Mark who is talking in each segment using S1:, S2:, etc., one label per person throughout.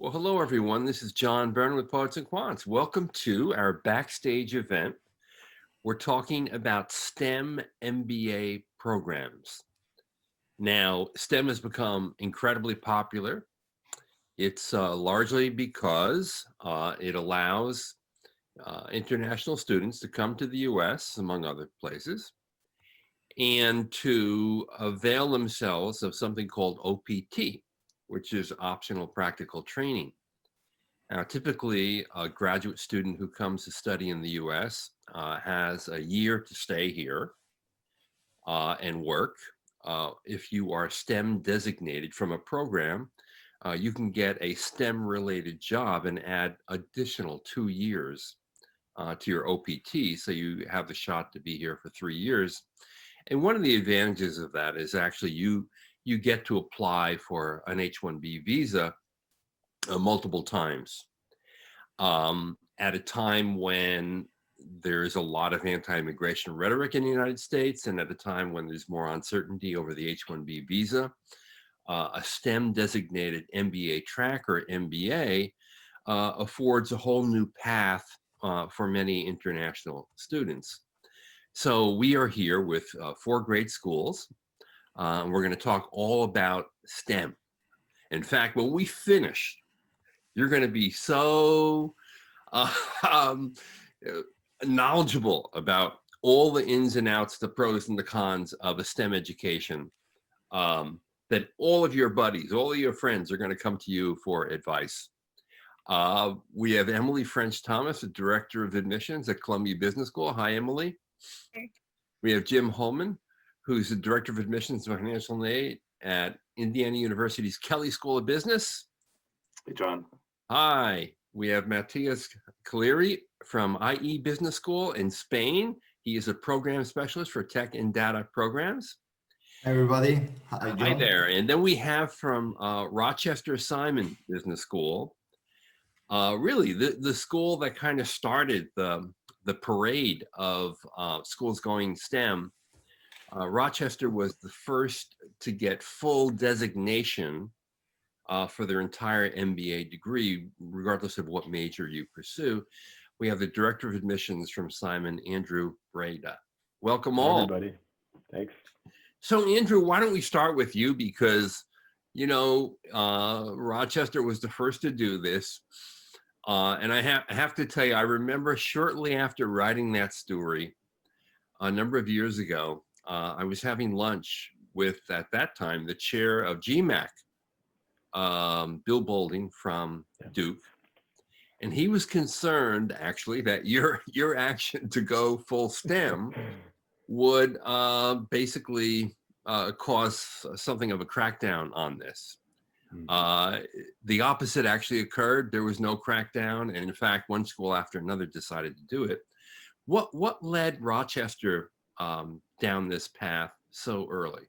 S1: Well, hello, everyone. This is John Byrne with Poets and Quants. Welcome to our backstage event. We're talking about STEM MBA programs. Now, STEM has become incredibly popular. It's largely because it allows international students to come to the US, among other places, and to avail themselves of something called OPT, which is optional practical training. Now, typically, a graduate student who comes to study in the US has a year to stay here and work. If you are STEM designated from a program, you can get a STEM related job and add additional 2 years to your OPT. So you have the shot to be here for 3 years. And one of the advantages of that is actually you get to apply for an H-1B visa multiple times. At a time when there's a lot of anti-immigration rhetoric in the United States, and at a time when there's more uncertainty over the H-1B visa, a STEM designated MBA track or MBA affords a whole new path for many international students. So we are here with 4 great schools, and we're going to talk all about STEM. In fact, when we finish, you're going to be so um, knowledgeable about all the ins and outs, the pros and the cons of a STEM education, that all of your buddies, all of your friends are going to come to you for advice. We have Emily French Thomas, the Director of Admissions at Columbia Business School. Hi, Emily.
S2: Hey.
S1: We have Jim Holman, who's the Director of Admissions and Financial Aid at Indiana University's Kelley School of Business.
S3: Hey, John.
S1: Hi, we have Matthias Kelley from IE Business School in Spain. He is a program specialist for tech and data programs.
S4: Hi, everybody. Hi, John.
S1: Hi there. And then we have from Rochester Simon Business School, really the school that kind of started the parade of schools going STEM. Rochester was the first to get full designation for their entire MBA degree, regardless of what major you pursue. We have the Director of Admissions from Simon, Andrew Breda. Welcome all.
S3: Everybody. Thanks.
S1: So Andrew, why don't we start with you, because, you know, Rochester was the first to do this. And I have to tell you, I remember shortly after writing that story a number of years ago, I was having lunch with, at that time, the chair of GMAC, Bill Boulding from Duke, and he was concerned actually that your action to go full STEM would basically cause something of a crackdown on this. The opposite actually occurred. There was no crackdown, and in fact, one school after another decided to do it. What led Rochester down this path so early?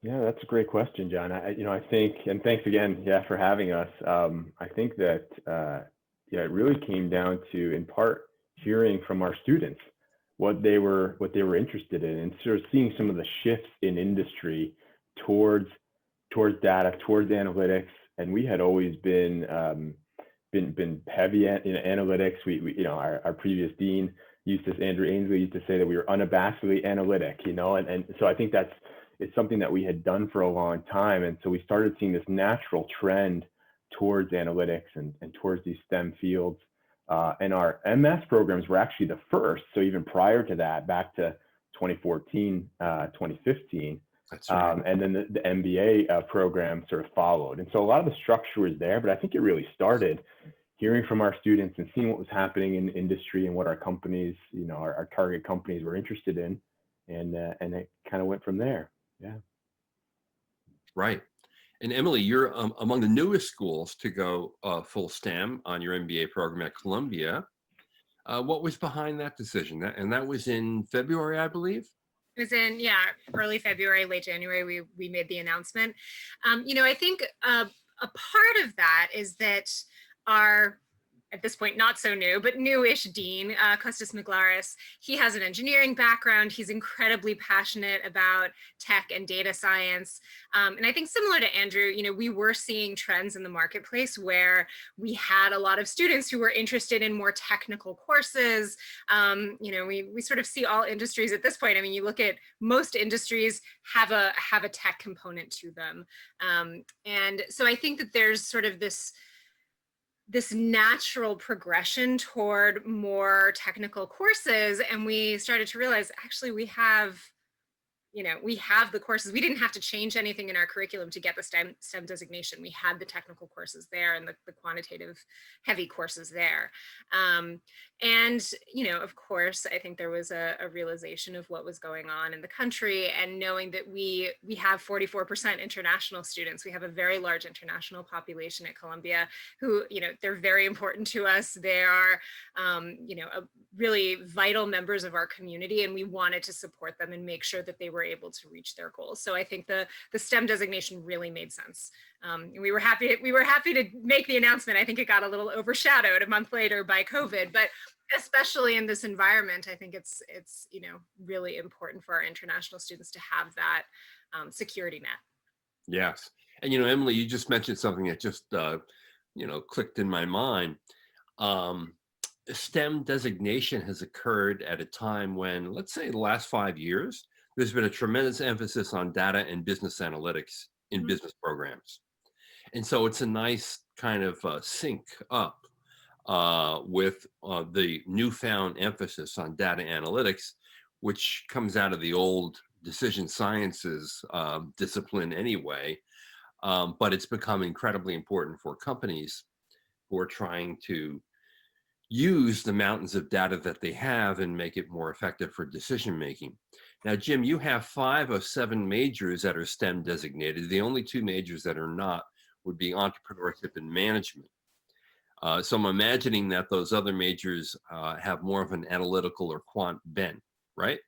S3: Yeah, that's a great question, John. I think, and thanks again, for having us. I think that, it really came down to, in part, hearing from our students what they were interested in, and sort of seeing some of the shifts in industry towards data, towards analytics. And we had always been heavy in analytics. We our previous dean Andrew Ainsley used to say that we were unabashedly analytic, and so I think it's something that we had done for a long time. And so we started seeing this natural trend towards analytics and towards these STEM fields. And our MS programs were actually the first. So even prior to that, back to 2014, 2015,
S1: That's right.
S3: and then the MBA program sort of followed. And so a lot of the structure was there, but I think it really started hearing from our students and seeing what was happening in the industry and what our companies, our target companies were interested in. And it kind of went from there. Yeah.
S1: Right. And Emily, you're among the newest schools to go full STEM on your MBA program at Columbia. What was behind that decision? And that was in February, I believe?
S2: It was in, early February, late January, we made the announcement. I think a part of that is that our at this point, not so new, but newish dean, Costas Miglaris. He has an engineering background. He's incredibly passionate about tech and data science. And I think similar to Andrew, we were seeing trends in the marketplace where we had a lot of students who were interested in more technical courses. We sort of see all industries at this point. I mean, you look at most industries have a tech component to them. And so I think that there's sort of this natural progression toward more technical courses. And we started to realize, actually, we have the courses. We didn't have to change anything in our curriculum to get the STEM designation. We had the technical courses there and the quantitative heavy courses there. And, of course, I think there was a realization of what was going on in the country, and knowing that we have 44% international students. We have a very large international population at Columbia who, they're very important to us. They are, really vital members of our community, and we wanted to support them and make sure that they were able to reach their goals. So I think the STEM designation really made sense. We were happy to make the announcement. I think it got a little overshadowed a month later by COVID, but especially in this environment, I think it's really important for our international students to have that security net.
S1: Yes. And, Emily, you just mentioned something that just, clicked in my mind. STEM designation has occurred at a time when, let's say, the last 5 years, there's been a tremendous emphasis on data and business analytics in business programs. And so it's a nice kind of sync up with the newfound emphasis on data analytics, which comes out of the old decision sciences discipline anyway. But it's become incredibly important for companies who are trying to use the mountains of data that they have and make it more effective for decision making. Now, Jim, you have 5 of 7 majors that are STEM designated. The only 2 majors that are not would be entrepreneurship and management. So I'm imagining that those other majors have more of an analytical or quant bent, right?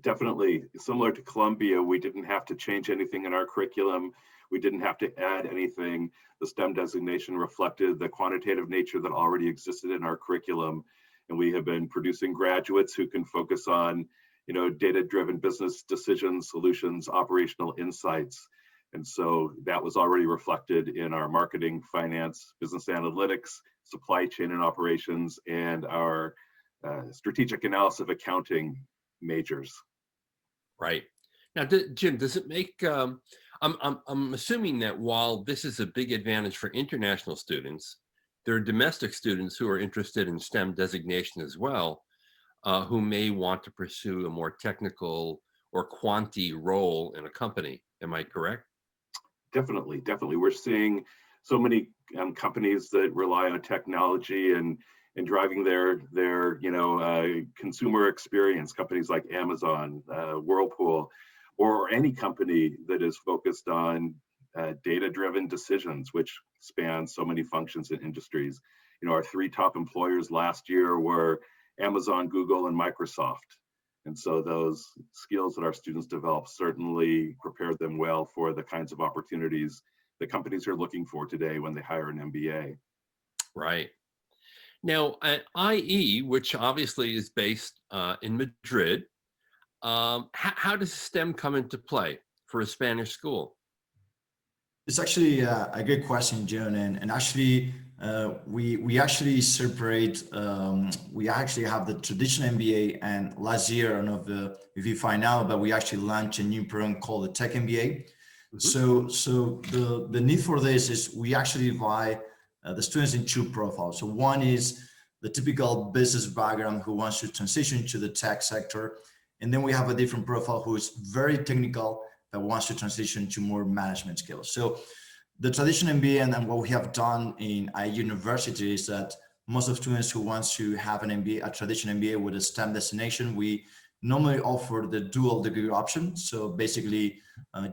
S5: Definitely. Similar to Columbia, we didn't have to change anything in our curriculum. We didn't have to add anything. The STEM designation reflected the quantitative nature that already existed in our curriculum. And we have been producing graduates who can focus on, data-driven business decisions, solutions, operational insights. And so that was already reflected in our marketing, finance, business analytics, supply chain and operations, and our strategic analysis of accounting majors.
S1: Right. Now, Jim, does it make, I'm assuming that while this is a big advantage for international students, there are domestic students who are interested in STEM designation as well, who may want to pursue a more technical or quanti role in a company. Am I correct?
S5: Definitely. We're seeing so many companies that rely on technology and driving their consumer experience. Companies like Amazon, Whirlpool, or any company that is focused on data-driven decisions, which span so many functions and industries. Our 3 top employers last year were Amazon, Google, and Microsoft. And so those skills that our students develop certainly prepare them well for the kinds of opportunities that companies are looking for today when they hire an MBA.
S1: Right. Now, at IE, which obviously is based in Madrid, how does STEM come into play for a Spanish school?
S4: It's actually a good question, Joan. And actually, we actually separate, we actually have the traditional MBA, and last year, I don't know if you find out, but we actually launched a new program called the Tech MBA. So the need for this is we actually divide the students in 2 profiles. So one is the typical business background who wants to transition to the tech sector. And then we have a different profile who is very technical that wants to transition to more management skills. So the traditional MBA and what we have done in IE University is that most of students who want to have an MBA, a traditional MBA with a STEM destination, we normally offer the dual degree option. So basically,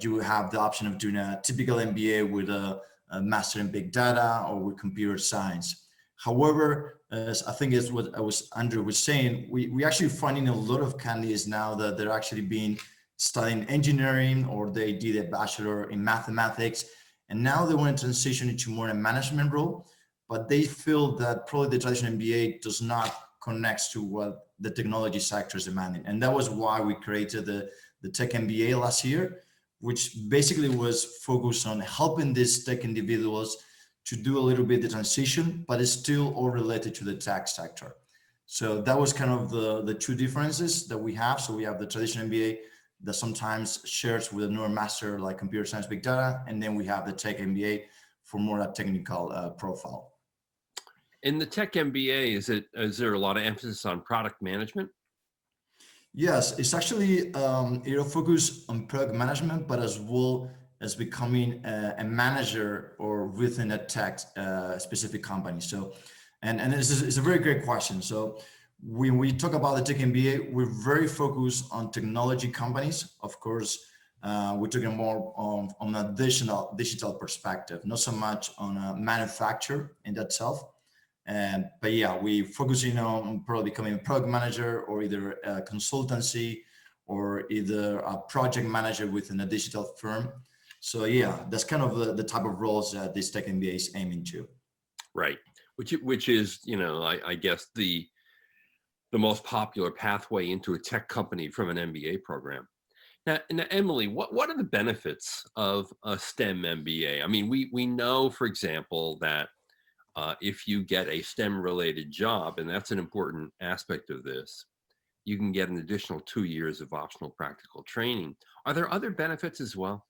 S4: you have the option of doing a typical MBA with a master in big data or with computer science. However, as I think is what Andrew was saying, we actually finding a lot of candidates now that they're actually being studying engineering, or they did a bachelor in mathematics, and now they want to transition into more a management role. but they feel that probably the traditional MBA does not connect to what the technology sector is demanding. And that was why we created the Tech MBA last year, which basically was focused on helping these tech individuals to do a little bit the transition, but it's still all related to the tech sector. So that was kind of the two differences that we have. So we have the traditional MBA that sometimes shares with a neuromaster like computer science, big data, and then we have the Tech MBA for more that technical profile.
S1: In the Tech MBA, is there a lot of emphasis on product management?
S4: Yes, it's actually it'll focus on product management, but as well as becoming a manager or within a tech specific company. So, and it's a very great question. So when we talk about the Tech MBA, we're very focused on technology companies. Of course, we're talking more on a digital perspective, not so much on a manufacture in that itself. But yeah, we focusing on probably becoming a product manager or either a consultancy or either a project manager within a digital firm. So yeah, that's kind of the type of roles that this Tech MBA is aiming to.
S1: Right, which is, I guess the most popular pathway into a tech company from an MBA program. Now, Emily, what are the benefits of a STEM MBA? I mean, we know, for example, that if you get a STEM related job, and that's an important aspect of this, you can get an additional 2 years of optional practical training. Are there other benefits as well?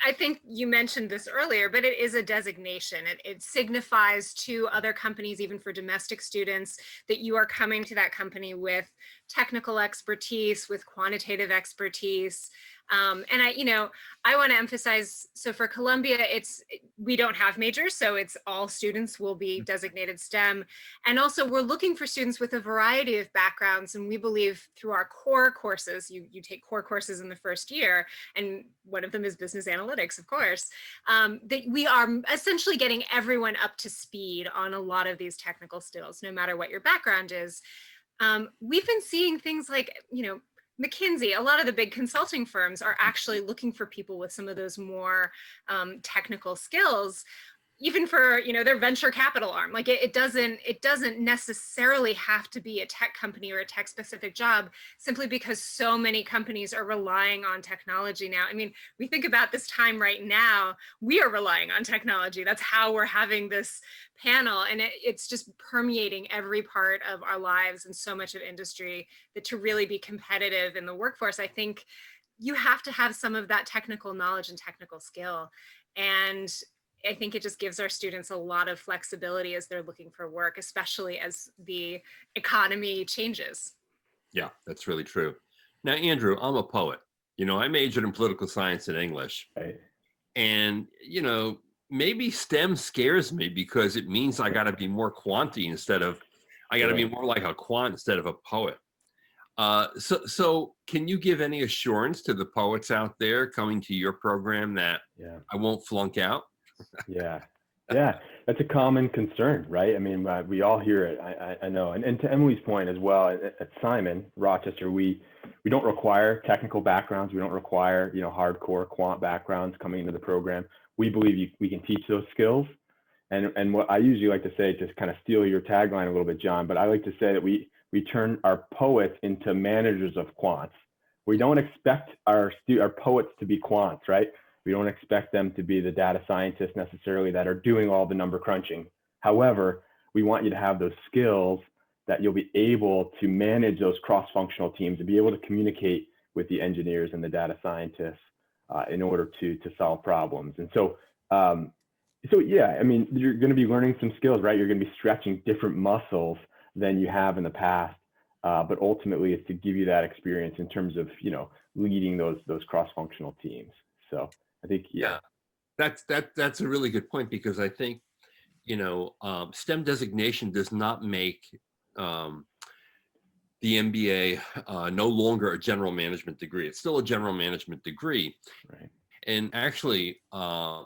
S2: I think you mentioned this earlier, but it is a designation. It signifies to other companies, even for domestic students, that you are coming to that company with technical expertise, with quantitative expertise. And I want to emphasize, so for Columbia, we don't have majors, so it's all students will be designated STEM. And also we're looking for students with a variety of backgrounds. And we believe through our core courses, you take core courses in the first year, and one of them is business analytics, of course, that we are essentially getting everyone up to speed on a lot of these technical skills, no matter what your background is. We've been seeing things like, McKinsey, a lot of the big consulting firms are actually looking for people with some of those more technical skills, even for their venture capital arm. Like it doesn't necessarily have to be a tech company or a tech specific job, simply because so many companies are relying on technology now. I mean, we think about this time right now, we are relying on technology. That's how we're having this panel, and it's just permeating every part of our lives and so much of industry, that to really be competitive in the workforce, I think you have to have some of that technical knowledge and technical skill. And I think it just gives our students a lot of flexibility as they're looking for work, especially as the economy changes.
S1: Yeah, that's really true. Now, Andrew, I'm a poet. I majored in political science and English.
S3: Right.
S1: And, maybe STEM scares me because it means I got to be more quanty I got to be more like a quant instead of a poet. So can you give any assurance to the poets out there coming to your program that I won't flunk out?
S3: Yeah, that's a common concern, right? I mean, we all hear it. I know, and to Emily's point as well, at Simon Rochester, we don't require technical backgrounds. We don't require hardcore quant backgrounds coming into the program. We believe we can teach those skills, and what I usually like to say, just kind of steal your tagline a little bit, John, but I like to say that we turn our poets into managers of quants. We don't expect our poets to be quants, right? We don't expect them to be the data scientists necessarily that are doing all the number crunching. However, we want you to have those skills that you'll be able to manage those cross-functional teams and be able to communicate with the engineers and the data scientists in order to solve problems. And so yeah, I mean, you're going to be learning some skills, right? You're going to be stretching different muscles than you have in the past. But ultimately, it's to give you that experience in terms of, leading those cross-functional teams. So I think,
S1: that's a really good point, because I think, STEM designation does not make the MBA no longer a general management degree. It's still a general management degree.
S3: Right.
S1: And actually, a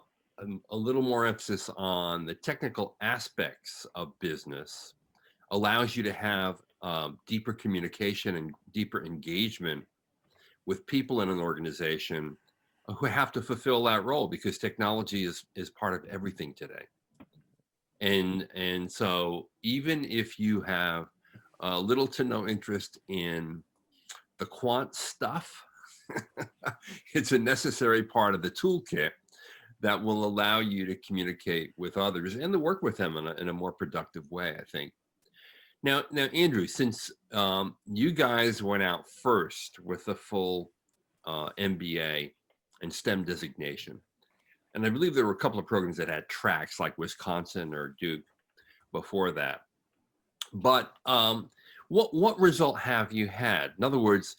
S1: little more emphasis on the technical aspects of business allows you to have deeper communication and deeper engagement with people in an organization who have to fulfill that role, because technology is part of everything today. And so even if you have little to no interest in the quant stuff, it's a necessary part of the toolkit that will allow you to communicate with others and to work with them in a more productive way, I think. Now, Andrew, since you guys went out first with the full MBA and STEM designation, and I believe there were a couple of programs that had tracks like Wisconsin or Duke before that. But what result have you had? In other words,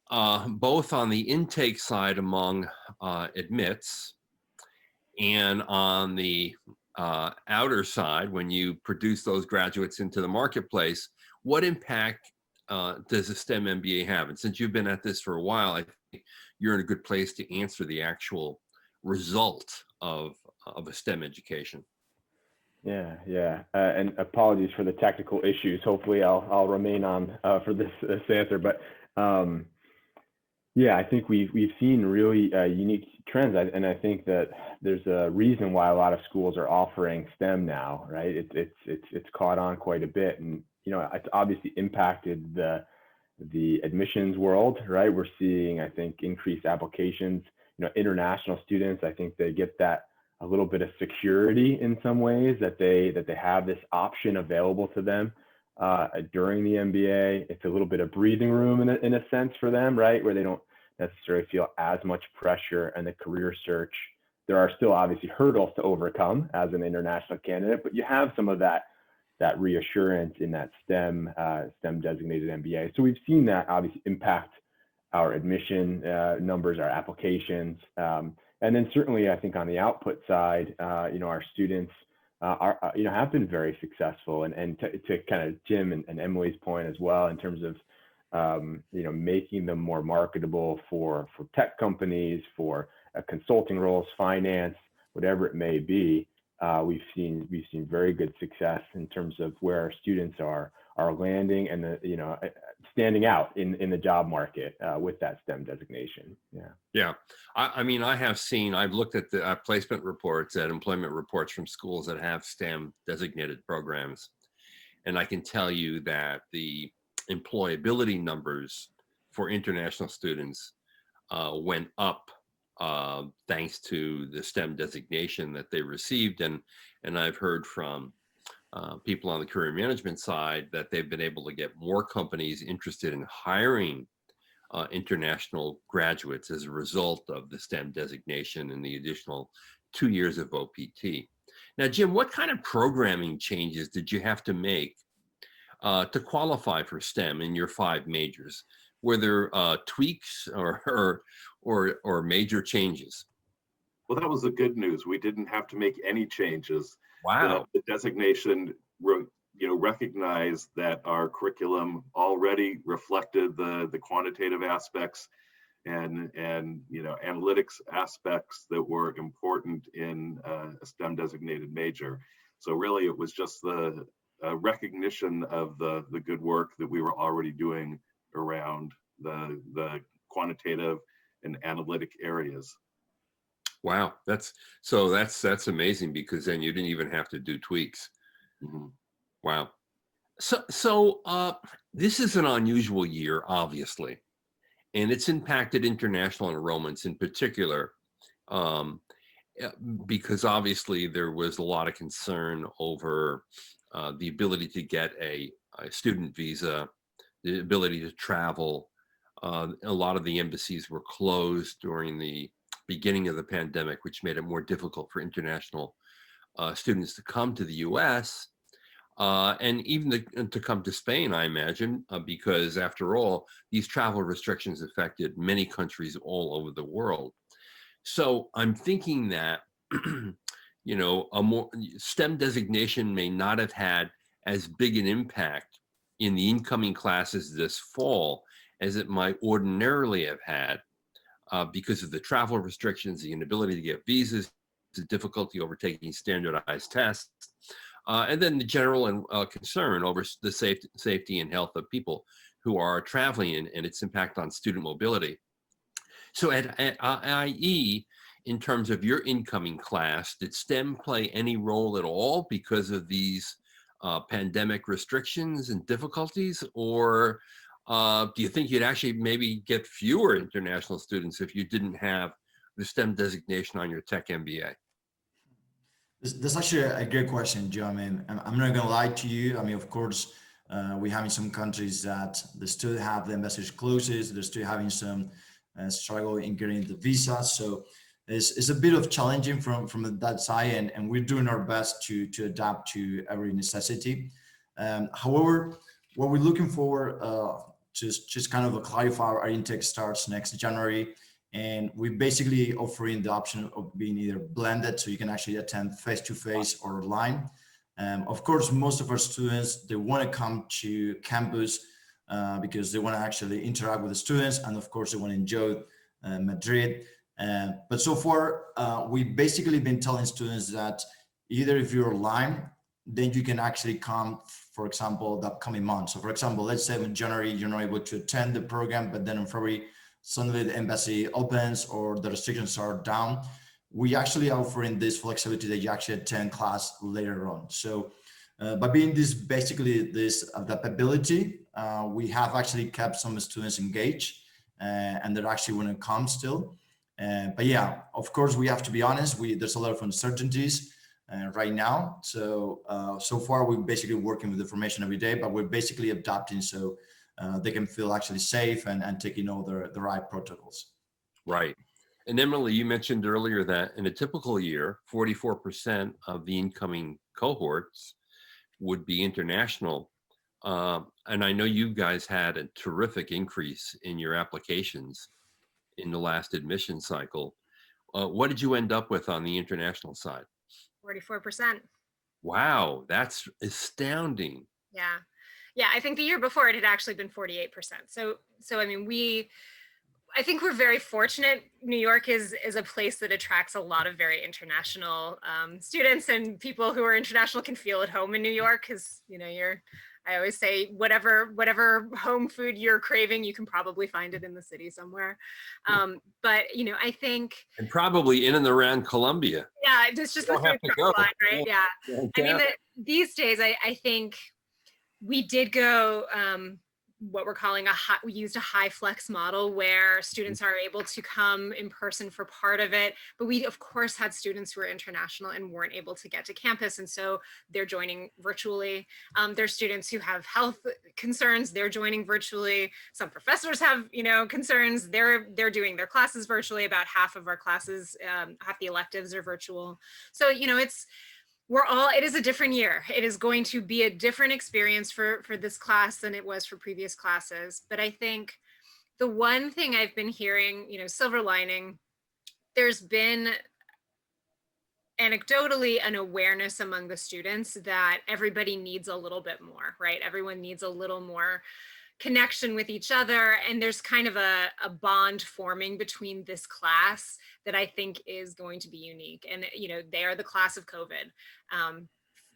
S1: both on the intake side among admits and on the outer side, when you produce those graduates into the marketplace, what impact does a STEM MBA have? And since you've been at this for a while, I think you're in a good place to answer the actual result of a STEM education.
S3: Yeah. And apologies for the technical issues. Hopefully I'll remain on for this answer. But yeah, I think we've seen really unique trends. And I think that there's a reason why a lot of schools are offering STEM now, right? It's caught on quite a bit. And, you know, it's obviously impacted the admissions world, right? We're seeing, I think, increased applications. You know, international students, I think they get that a little bit of security in some ways, that they have this option available to them during the MBA. It's a little bit of breathing room in a sense for them, right? Where they don't necessarily feel as much pressure in the career search. There are still obviously hurdles to overcome as an international candidate, but you have some of that reassurance in that STEM designated MBA. So we've seen that obviously impact our admission numbers, our applications. And then certainly I think on the output side, you know, our students have been very successful, and to kind of Jim and Emily's point as well, in terms of you know, making them more marketable for tech companies, for consulting roles, finance, whatever it may be. We've seen very good success in terms of where our students are landing and standing out in the job market with that STEM designation.
S1: Yeah. I mean, I've looked at the placement reports, at employment reports from schools that have STEM designated programs. And I can tell you that the employability numbers for international students went up thanks to the STEM designation that they received. And I've heard from people on the career management side that they've been able to get more companies interested in hiring international graduates as a result of the STEM designation and the additional 2 years of OPT. Now, Jim, what kind of programming changes did you have to make to qualify for STEM in your 5 majors? Were there tweaks or major changes?
S5: Well, that was the good news. We didn't have to make any changes.
S1: Wow.
S5: The designation, recognized that our curriculum already reflected the quantitative aspects and analytics aspects that were important in a STEM designated major. So really, it was just the recognition of the good work that we were already doing around the quantitative and analytic areas.
S1: Wow, that's amazing, because then you didn't even have to do tweaks.
S5: Mm-hmm.
S1: Wow. So this is an unusual year, obviously, and it's impacted international enrollments in particular, because obviously there was a lot of concern over the ability to get a student visa, the ability to travel. A lot of the embassies were closed during the beginning of the pandemic, which made it more difficult for international students to come to the US and even to come to Spain, I imagine, because after all, these travel restrictions affected many countries all over the world. So I'm thinking that, a more STEM designation may not have had as big an impact in the incoming classes this fall as it might ordinarily have had, because of the travel restrictions, the inability to get visas, the difficulty over taking standardized tests, and then the general concern over the safety and health of people who are traveling and its impact on student mobility. So at IE, in terms of your incoming class, did STEM play any role at all because of these pandemic restrictions and difficulties? Or do you think you'd actually maybe get fewer international students if you didn't have the STEM designation on your tech MBA?
S4: That's actually a great question, Joe. I mean, I'm not gonna lie to you. I mean, of course, we have in some countries that they still have the embassies closed. They're still having some struggle in getting the visa. So it's a bit of challenging from that side, and we're doing our best to adapt to every necessity. However, what we're looking for, just kind of clarify, our intake starts next January. And we're basically offering the option of being either blended, so you can actually attend face-to-face or online. Of course, most of our students, they want to come to campus because they want to actually interact with the students. And of course, they want to enjoy Madrid. But so far, we've basically been telling students that either if you're online, then you can actually come, for example, the upcoming month. So for example, let's say in January, you're not able to attend the program, but then in February, suddenly the embassy opens or the restrictions are down. We actually offering this flexibility that you actually attend class later on. So by being this adaptability, we have actually kept some students engaged and they're actually want to come still. But yeah, of course, we have to be honest. There's a lot of uncertainties right now. So so far, we're basically working with information every day, but we're basically adapting so they can feel actually safe and taking all the right protocols.
S1: Right. And Emily, you mentioned earlier that in a typical year, 44% of the incoming cohorts would be international. And I know you guys had a terrific increase in your applications in the last admission cycle. What did you end up with on the international side?
S2: 44%.
S1: Wow, that's astounding.
S2: Yeah. Yeah, I think the year before it had actually been 48%. So I mean, I think we're very fortunate. New York is a place that attracts a lot of very international students, and people who are international can feel at home in New York because, you know, I always say whatever home food you're craving, you can probably find it in the city somewhere. But, you know, I think.
S1: And probably in and around Columbia.
S2: Yeah, it's just the food line, right? Yeah. I mean, these days, I think we did go what we're calling we used a high flex model where students are able to come in person for part of it, but we of course had students who were international and weren't able to get to campus, and so they're joining virtually. There's students who have health concerns, they're joining virtually. Some professors have, you know, concerns, they're doing their classes virtually. About half of our classes, half the electives are virtual. So, you know, it is a different year. It is going to be a different experience for this class than it was for previous classes. But I think the one thing I've been hearing, you know, silver lining, there's been anecdotally an awareness among the students that everybody needs a little bit more, right? Everyone needs a little more connection with each other, and there's kind of a bond forming between this class that I think is going to be unique. And, you know, they are the class of COVID.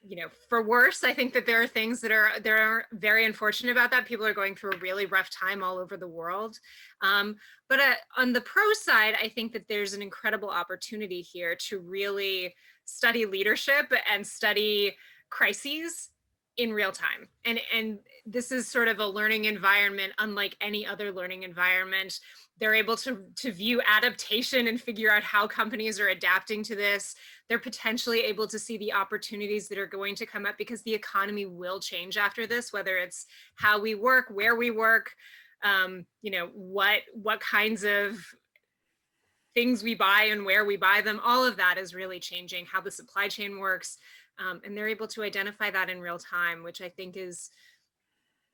S2: You know, for worse, I think that there are things that are very unfortunate about that. People are going through a really rough time all over the world. But on the pro side, I think that there's an incredible opportunity here to really study leadership and study crises in real time. And this is sort of a learning environment unlike any other learning environment. They're able to view adaptation and figure out how companies are adapting to this. They're potentially able to see the opportunities that are going to come up because the economy will change after this, whether it's how we work, where we work, you know, what kinds of things we buy and where we buy them. All of that is really changing, how the supply chain works. And they're able to identify that in real time, which I think is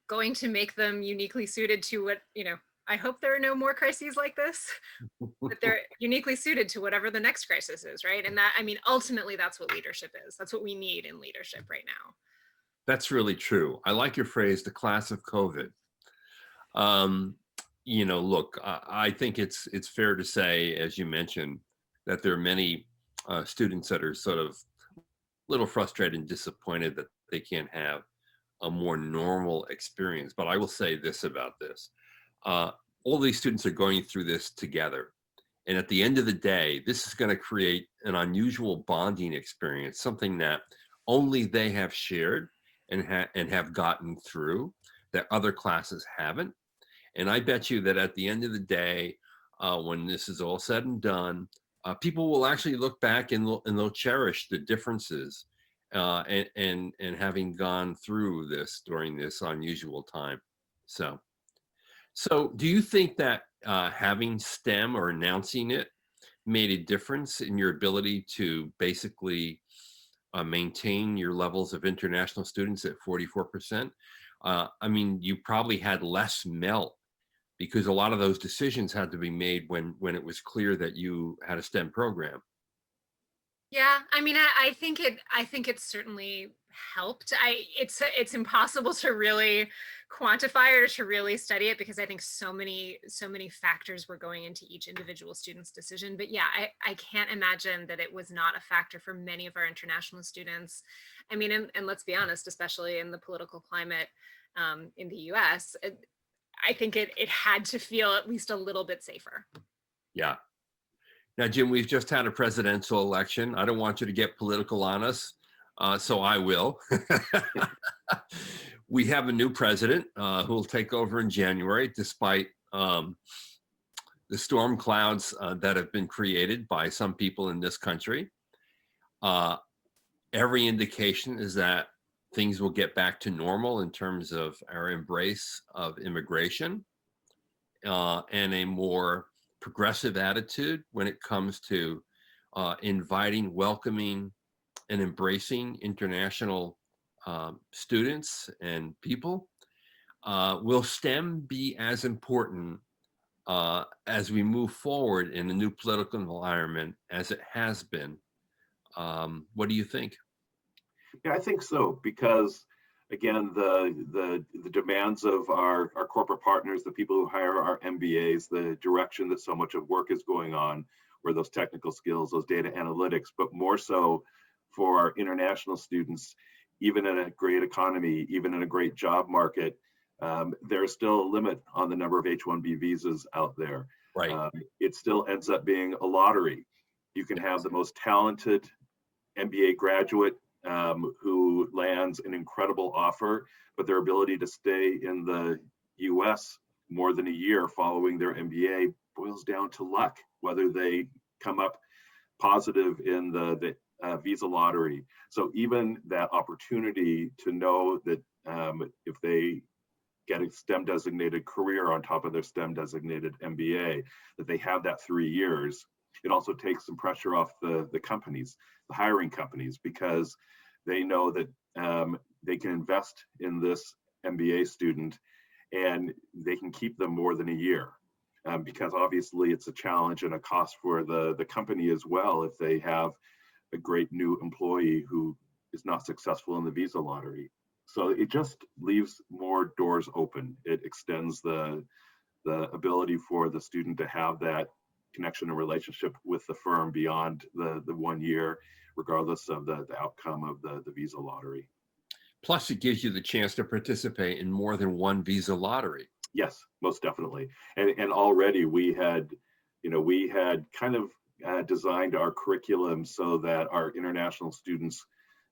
S2: going to make them uniquely suited to what, you know, I hope there are no more crises like this, but they're uniquely suited to whatever the next crisis is, right? And that, I mean, ultimately, that's what leadership is. That's what we need in leadership right now.
S1: That's really true. I like your phrase, the class of COVID. You know, look, I think it's fair to say, as you mentioned, that there are many students that are sort of little frustrated and disappointed that they can't have a more normal experience. But I will say this about this. All these students are going through this together. And at the end of the day, this is going to create an unusual bonding experience, something that only they have shared and have gotten through that other classes haven't. And I bet you that at the end of the day, when this is all said and done, people will actually look back and they'll cherish the differences and having gone through this during this unusual time. So do you think that having STEM or announcing it made a difference in your ability to basically maintain your levels of international students at 44%? I mean, you probably had less melt because a lot of those decisions had to be made when it was clear that you had a STEM program.
S2: Yeah, I mean, I think it certainly helped. It's impossible to really quantify or to really study it because I think so many factors were going into each individual student's decision. But yeah, I can't imagine that it was not a factor for many of our international students. I mean, and let's be honest, especially in the political climate in the US, I think it had to feel at least a little bit safer.
S1: Yeah. Now, Jim, we've just had a presidential election. I don't want you to get political on us, so I will. We have a new president who will take over in January, despite the storm clouds that have been created by some people in this country. Every indication is that things will get back to normal in terms of our embrace of immigration and a more progressive attitude when it comes to inviting, welcoming, and embracing international students and people. Will STEM be as important as we move forward in the new political environment as it has been? What do you think?
S5: Yeah, I think so, because again, the demands of our corporate partners, the people who hire our MBAs, the direction that so much of work is going on, where those technical skills, those data analytics, but more so for our international students, even in a great economy, even in a great job market, there's still a limit on the number of H-1B visas out there.
S1: Right.
S5: It still ends up being a lottery. You can have the most talented MBA graduate who lands an incredible offer, but their ability to stay in the US more than a year following their MBA boils down to luck, whether they come up positive in the visa lottery. So even that opportunity to know that if they get a STEM designated career on top of their STEM designated MBA, that they have that 3 years. It also takes some pressure off the companies, the hiring companies, because they know that they can invest in this MBA student and they can keep them more than a year. Because obviously it's a challenge and a cost for the company as well if they have a great new employee who is not successful in the visa lottery. So it just leaves more doors open. It extends the ability for the student to have that connection and relationship with the firm beyond the 1 year, regardless of the outcome of the visa lottery.
S1: Plus, it gives you the chance to participate in more than one visa lottery.
S5: Yes, most definitely. And already we had kind of designed our curriculum so that our international students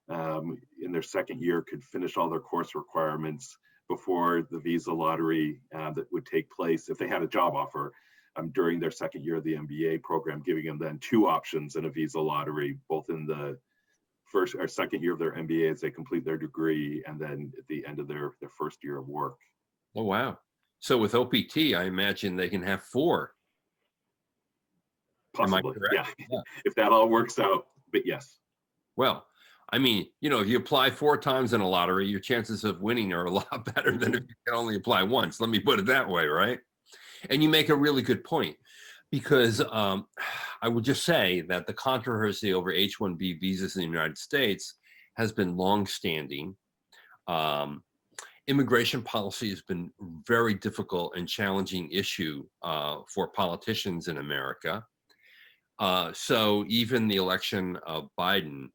S5: in their second year could finish all their course requirements before the visa lottery that would take place if they had a job offer during their second year of the MBA program, giving them then 2 options in a visa lottery, both in the first or second year of their MBA as they complete their degree, and then at the end of their first year of work.
S1: Oh, wow. So with OPT, I imagine they can have 4.
S5: Possibly, yeah. If that all works out, but yes.
S1: Well, I mean, if you apply 4 times in a lottery, your chances of winning are a lot better than if you can only apply once. Let me put it that way, right? And you make a really good point, because I would just say that the controversy over H-1B visas in the United States has been longstanding. Immigration policy has been a very difficult and challenging issue for politicians in America. So even the election of Biden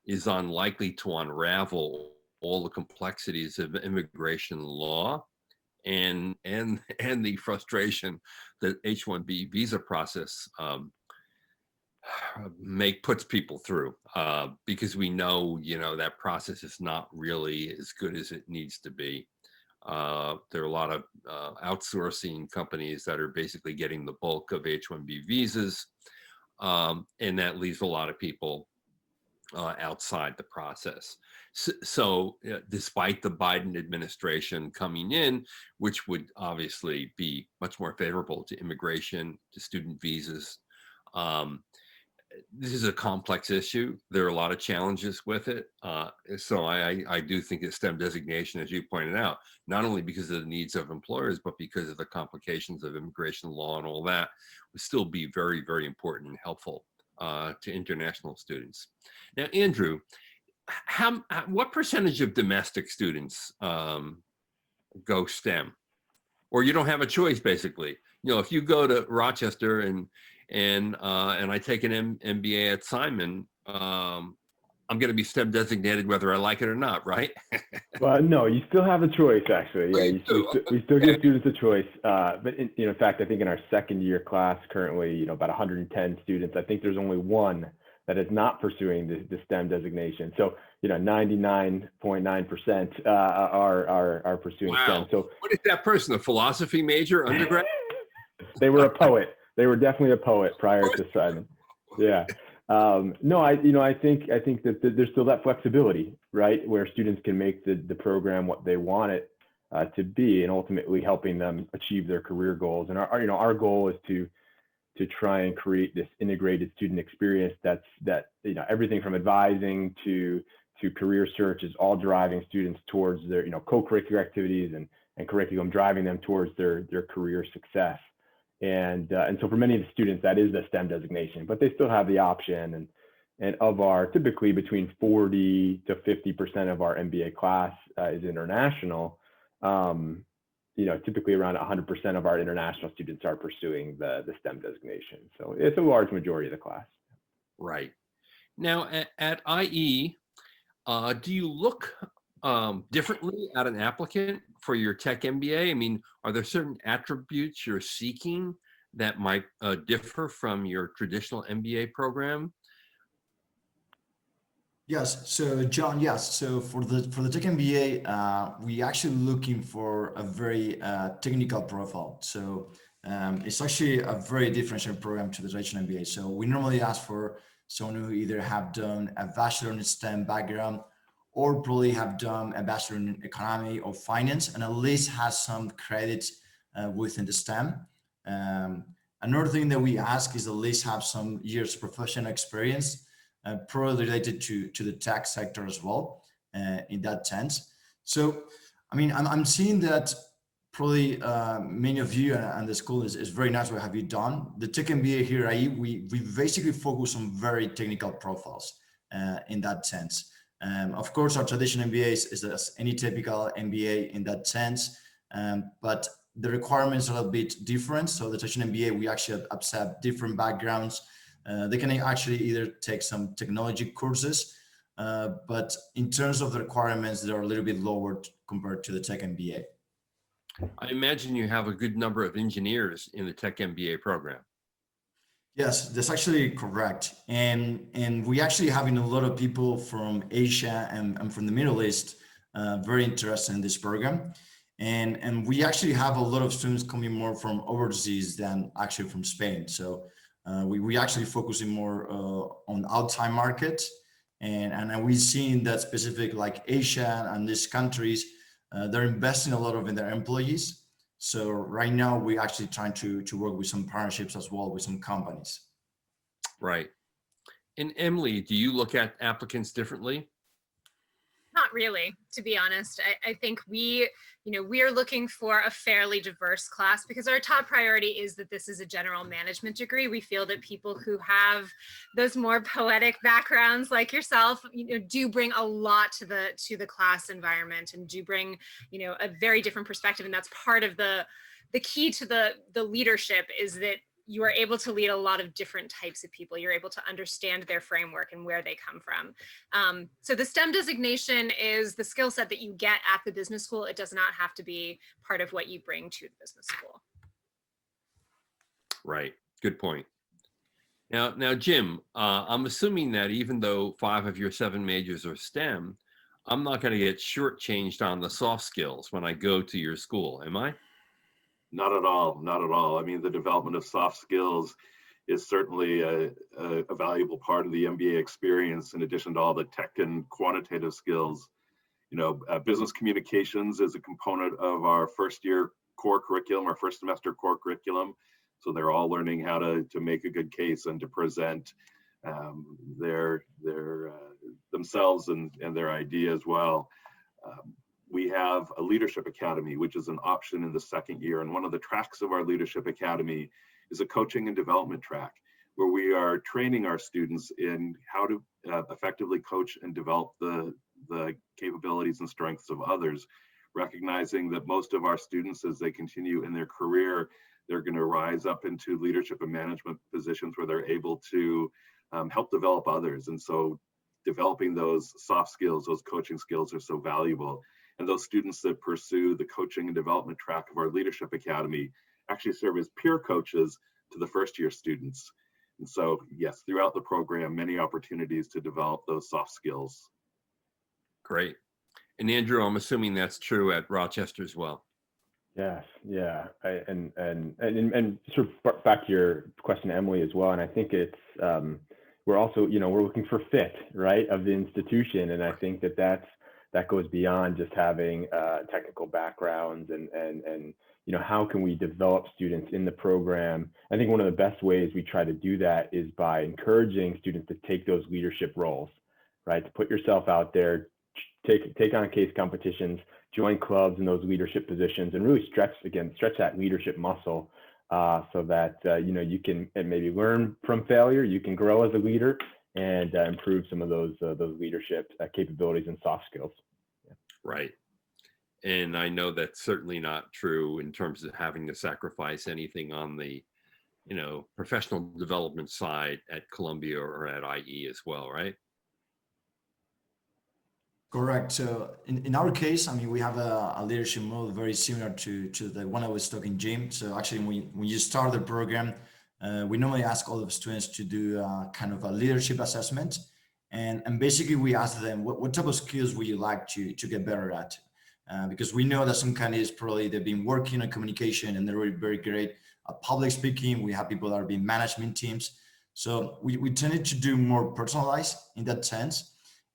S1: is unlikely to unravel all the complexities of immigration law and the frustration that H-1B visa process puts people through, because we know, that process is not really as good as it needs to be. There are a lot of outsourcing companies that are basically getting the bulk of H-1B visas, and that leaves a lot of people outside the process. So despite the Biden administration coming in, which would obviously be much more favorable to immigration, to student visas, this is a complex issue. There are a lot of challenges with it. So I do think that STEM designation, as you pointed out, not only because of the needs of employers, but because of the complications of immigration law and all that, would still be very, very important and helpful to international students. Now, Andrew, what percentage of domestic students go STEM? Or you don't have a choice, basically. If you go to Rochester and I take an MBA at Simon, I'm going to be STEM designated whether I like it or not, right?
S3: Well, no, you still have a choice, actually. Yeah, we still give students a choice. But in fact, I think in our second year class currently, about 110 students, I think there's only one that is not pursuing the STEM designation. So, 99.9% are pursuing
S1: Wow.
S3: STEM. So
S1: what is that person, a philosophy major, undergrad?
S3: They were a poet. They were definitely a poet prior to Simon. Yeah. No, I think that there's still that flexibility, right, where students can make the program what they want it to be, and ultimately helping them achieve their career goals. And our goal is to try and create this integrated student experience that everything from advising to career search is all driving students towards their co-curricular activities and curriculum, driving them towards their career success. And so for many of the students, that is the STEM designation, but they still have the option. And of our typically between 40 to 50% of our MBA class is international. Typically around 100% of our international students are pursuing the STEM designation. So it's a large majority of the class.
S1: Right. Now at IE, do you look differently at an applicant for your tech MBA? I mean, are there certain attributes you're seeking that might differ from your traditional MBA program?
S4: Yes. So John, yes. So for the tech MBA, we actually looking for a very technical profile. So it's actually a very differentiated program to the traditional MBA. So we normally ask for someone who either have done a bachelor in STEM background, or probably have done a bachelor in economy or finance, and at least has some credits within the STEM. Another thing that we ask is at least have some years of professional experience, probably related to the tech sector as well, in that sense. So, I mean, I'm seeing that probably many of you and the school is very nice what have you done. The tech MBA here at IE, we basically focus on very technical profiles in that sense. Of course, our traditional MBA is as any typical MBA in that sense, but the requirements are a bit different. So the traditional MBA, we actually accept different backgrounds. They can actually either take some technology courses, but in terms of the requirements, they're a little bit lower compared to the tech MBA.
S1: I imagine you have a good number of engineers in the tech MBA program.
S4: Yes, that's actually correct. And we actually having a lot of people from Asia and from the Middle East very interested in this program. And we actually have a lot of students coming more from overseas than actually from Spain. So we actually focusing more on outside markets. And we've seen that specific like Asia and these countries, they're investing a lot in their employees. So right now we're actually trying to work with some partnerships as well with some companies.
S1: Right. And Emily, do you look at applicants differently?
S2: Not really, to be honest. I think we are looking for a fairly diverse class because our top priority is that this is a general management degree. We feel that people who have those more poetic backgrounds like yourself, do bring a lot to the class environment and do bring, a very different perspective. And that's part of the key to the leadership is that you are able to lead a lot of different types of people. You're able to understand their framework and where they come from. So the STEM designation is the skill set that you get at the business school. It does not have to be part of what you bring to the business school.
S1: Right. Good point. Now, Jim, I'm assuming that even though 5 of your 7 majors are STEM, I'm not going to get shortchanged on the soft skills when I go to your school, am I?
S5: Not at all. Not at all. I mean, the development of soft skills is certainly a valuable part of the MBA experience, in addition to all the tech and quantitative skills. You know, business communications is a component of our first year core curriculum, our first semester core curriculum. So they're all learning how to make a good case and to present themselves and their idea as well. We have a leadership academy, which is an option in the second year. And one of the tracks of our leadership academy is a coaching and development track, where we are training our students in how to effectively coach and develop the capabilities and strengths of others, recognizing that most of our students, as they continue in their career, they're going to rise up into leadership and management positions where they're able to help develop others. And so developing those soft skills, those coaching skills are so valuable. And those students that pursue the coaching and development track of our leadership academy actually serve as peer coaches to the first year students. And so, yes, throughout the program, many opportunities to develop those soft skills.
S1: Great. And Andrew, I'm assuming that's true at Rochester as well.
S3: Yes, yeah, and sort of back to your question, Emily, as well. And I think it's we're also, we're looking for fit, right, of the institution, and I think that goes beyond just having technical backgrounds and how can we develop students in the program. I think one of the best ways we try to do that is by encouraging students to take those leadership roles, right? To put yourself out there, take on case competitions, join clubs in those leadership positions, and really stretch that leadership muscle so that you can maybe learn from failure, you can grow as a leader, and improve some of those leadership capabilities and soft skills. Yeah.
S1: Right. And I know that's certainly not true in terms of having to sacrifice anything on the, professional development side at Columbia or at IE as well, right?
S4: Correct. So in our case, I mean, we have a leadership model very similar to the one I was talking, Jim. So actually, when you start the program, we normally ask all of the students to do kind of a leadership assessment. And basically, we ask them, what type of skills would you like to get better at? Because we know that some candidates probably they've been working on communication and they're really very great at public speaking. We have people that are being management teams. So we tended to do more personalized in that sense.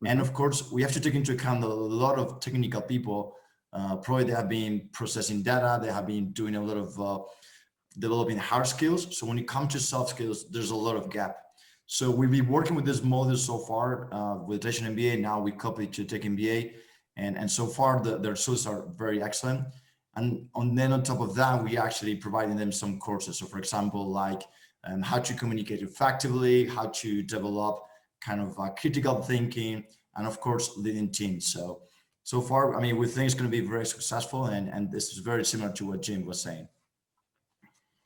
S4: And of course, we have to take into account a lot of technical people. Probably they have been processing data. They have been doing a lot of developing hard skills. So when it comes to soft skills, there's a lot of gap. So we've been working with this model so far with STEM MBA. Now we copy to Tech MBA. And so far, the results are very excellent. And then on top of that, we actually providing them some courses. So for example, like how to communicate effectively, how to develop kind of critical thinking, and of course, leading teams. So far, I mean, we think it's going to be very successful. And this is very similar to what Jim was saying.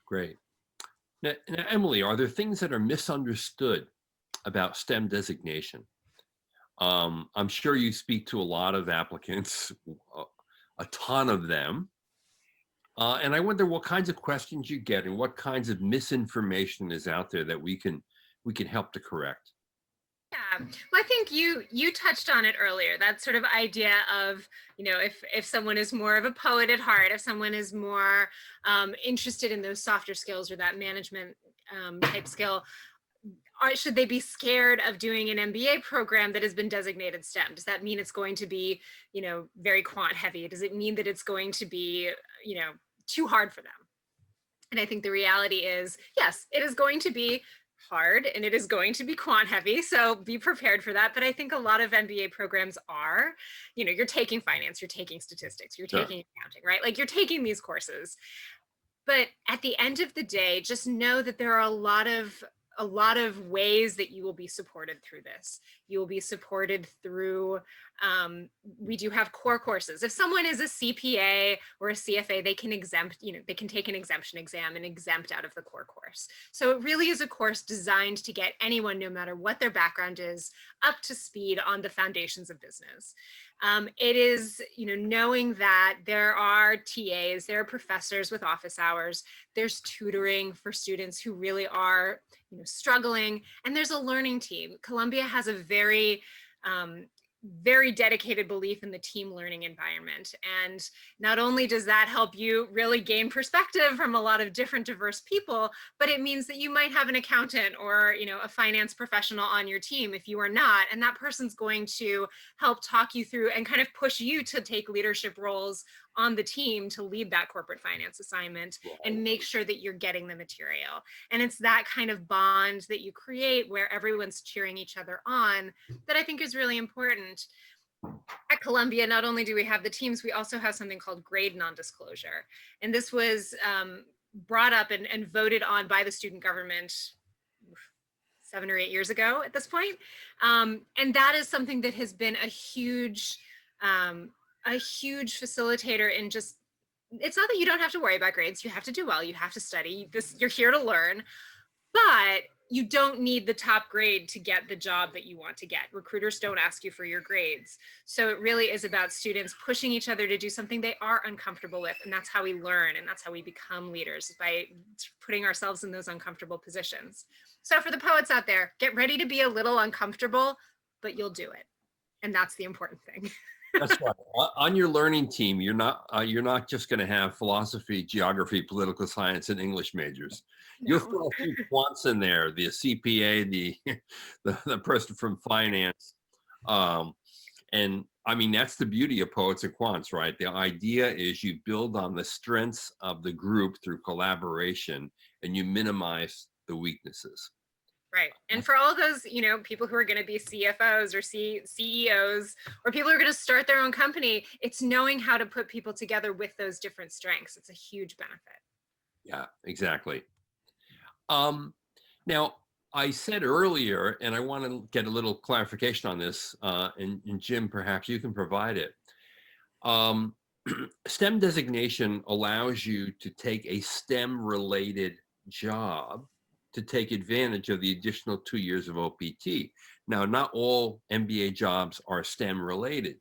S1: Great. Now, Emily, are there things that are misunderstood about STEM designation? I'm sure you speak to a lot of applicants, a ton of them. And I wonder what kinds of questions you get and what kinds of misinformation is out there that we can help to correct.
S2: Yeah, well, I think you touched on it earlier, that sort of idea of, if someone is more of a poet at heart, if someone is more interested in those softer skills or that management type skill, should they be scared of doing an MBA program that has been designated STEM? Does that mean it's going to be, very quant heavy? Does it mean that it's going to be, too hard for them? And I think the reality is, yes, it is going to be hard and it is going to be quant heavy. So be prepared for that. But I think a lot of MBA programs are, you're taking finance, you're taking statistics, you're taking accounting, right? Like you're taking these courses. But at the end of the day, just know that there are a lot of a lot of ways that you will be supported through this. You will be supported through, we do have core courses. If someone is a CPA or a CFA, they can exempt, they can take an exemption exam and exempt out of the core course. So it really is a course designed to get anyone, no matter what their background is, up to speed on the foundations of business. It is, knowing that there are TAs, there are professors with office hours, there's tutoring for students who really are, struggling, and there's a learning team. Columbia has a very, very dedicated belief in the team learning environment. And not only does that help you really gain perspective from a lot of different diverse people, but it means that you might have an accountant or, a finance professional on your team if you are not, and that person's going to help talk you through and kind of push you to take leadership roles on the team to lead that corporate finance assignment and make sure that you're getting the material. And it's that kind of bond that you create where everyone's cheering each other on that I think is really important. At Columbia, not only do we have the teams, we also have something called grade non-disclosure. And this was brought up and voted on by the student government 7 or 8 years ago at this point. And that is something that has been a huge facilitator in just, it's not that you don't have to worry about grades, you have to do well, you have to study, you're here to learn, but you don't need the top grade to get the job that you want to get. Recruiters don't ask you for your grades. So it really is about students pushing each other to do something they are uncomfortable with. And that's how we learn. And that's how we become leaders, by putting ourselves in those uncomfortable positions. So for the poets out there, get ready to be a little uncomfortable, but you'll do it. And that's the important thing.
S1: That's right. On your learning team, you're not just going to have philosophy, geography, political science, and English majors.
S2: No.
S1: You'll throw a few quants in there, the CPA, the person from finance. And I mean, that's the beauty of poets and quants, right? The idea is you build on the strengths of the group through collaboration, and you minimize the weaknesses.
S2: Right. And for all those, people who are going to be CFOs or CEOs, or people who are going to start their own company, it's knowing how to put people together with those different strengths. It's a huge benefit.
S1: Yeah, exactly. Now, I said earlier, and I want to get a little clarification on this, and Jim, perhaps you can provide it. STEM designation allows you to take a STEM-related job to take advantage of the additional 2 years of OPT. Now, not all MBA jobs are STEM related.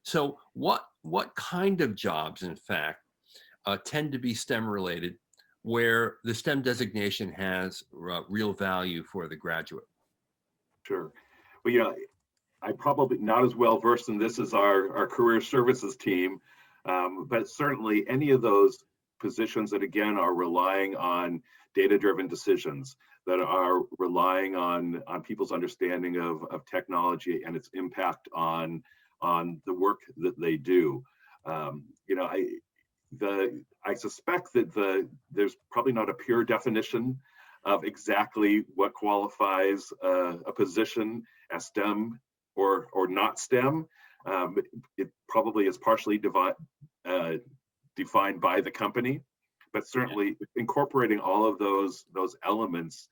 S1: So what kind of jobs, in fact, tend to be STEM related, where the STEM designation has real value for the graduate?
S5: Sure. Well, I'm probably not as well versed in this as our career services team, but certainly any of those positions that, again, are relying on data-driven decisions, that are relying on people's understanding of technology and its impact on the work that they do. I suspect that there's probably not a pure definition of exactly what qualifies a position as STEM or not STEM. It probably is partially defined by the company, but certainly incorporating all of those elements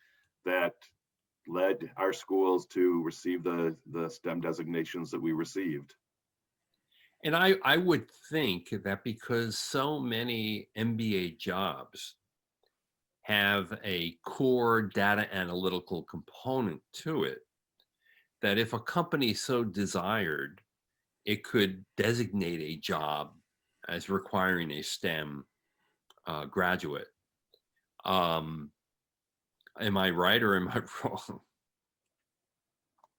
S5: that led our schools to receive the STEM designations that we received.
S1: And I would think that because so many MBA jobs have a core data analytical component to it, that if a company so desired, it could designate a job as requiring a STEM graduate. Am I right or am I wrong?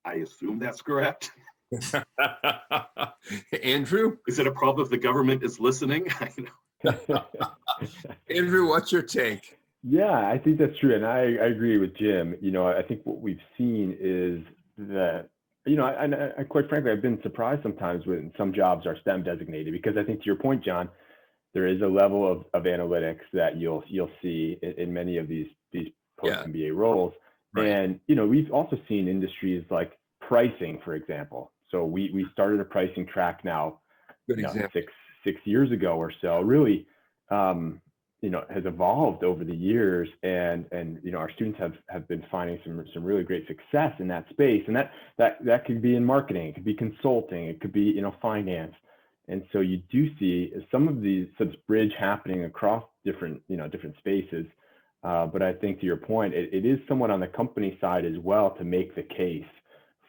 S5: I assume that's correct.
S1: Andrew?
S5: Is it a problem if the government is listening?
S1: Andrew, what's your take?
S3: Yeah, I think that's true. And I agree with Jim. I think what we've seen is that, I quite frankly, I've been surprised sometimes when some jobs are STEM designated, because I think to your point, John, there is a level of analytics that you'll see in many of these post-MBA roles.
S1: Right.
S3: And, we've also seen industries like pricing, for example. So we started a pricing track now,
S1: Good example.
S3: six years ago or so, really has evolved over the years, and our students have been finding some really great success in that space, and that could be in marketing, it could be consulting, it could be finance. And so you do see some of these such bridge happening across different spaces. But I think to your point, it is somewhat on the company side as well to make the case